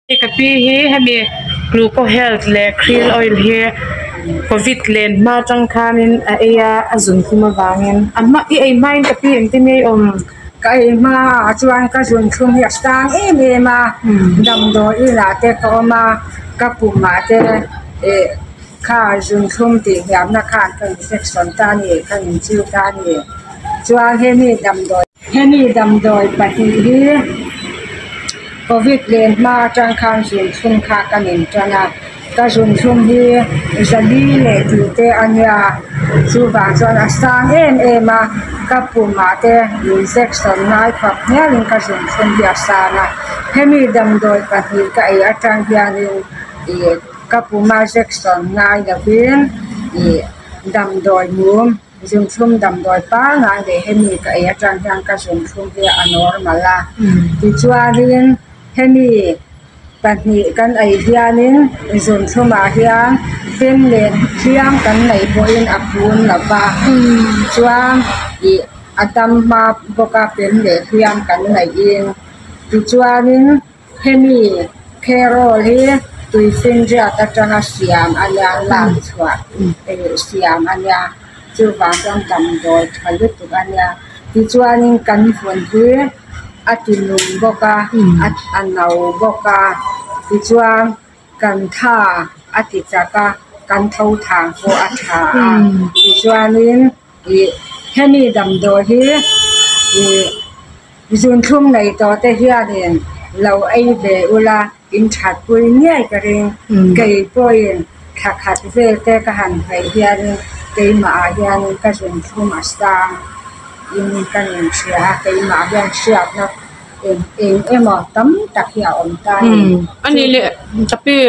kapi hi hemi gluco health le krill oil hi covid len ma tang khanin a eya azun kuma wangin amma I ei main kapi engti cái mà chuan cái dùng chung hiện sang em mà đầm đồ ý là cái có mà cái bùn mà cái khá dùng chung thì hiểm là khá cái section ta nhỉ cái chiêu ta nhỉ chuan hemi đầm đồ bạch đi covid lên mà trang khang dùng chung khá cái niệm cho na cái dùng chung hi giờ đi lệ thì cái anh ya chú vàng cho là sang em mà cái bùn mà cái section này khắp nhà linh cái dùng chung hi sang na hemi đầm đồ bạch đi cái ở trang gia linh cái bùn mà section này là viên đầm đồ muôn dùng chung đầm đồ pa này để hemi cái ở trang gia cái dùng chung hi anormal là thì cho linh hemi bạn nhị căn ấy hianin dùng chung mà hiang bên lên hiang căn này boin apun là ba chuang i adam ma boka bên lên hiang căn này in thì chuanin hemi carol hi tui fin ra ta changa siam anya lang chua siam anya chu va trong tam doi thalut tu anya thì chuanin kan phun hi atinum boka anau boka thì chuan kan tha ati chaka kan thau thang ko atha thì chuanin hemi dam do hi zun thum nei to te hianin lo ai ve ula in that pui ngai ka ring kei poin khat ve te ka han phai hianin kei ma hianin ka zun thum asta in kan in sia kei ma hian siap na em mà tấm đặc hiệu ông ta anh ấy tapi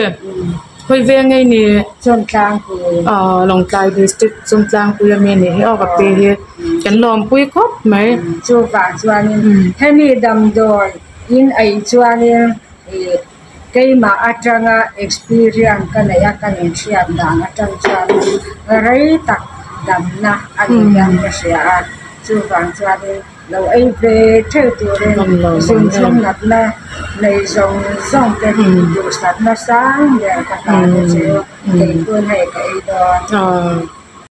hơi về ngay nè trong trang của Long Trai district trong trang của mình nè ở gặp về cái lòng bùi khóc mấy cho vàng cho anh hemi đầm đồi in ấy cho anh cái mà ở trong experience cái này cái này chuyện đang ở trong trang rồi tắc đầm na anh em cái gì cho vàng cho anh lâu ấy về chơi tuổi lên dùng chung ngặt na này dùng cái điều sạch nó sáng để các bạn chơi cái tuần này cái đó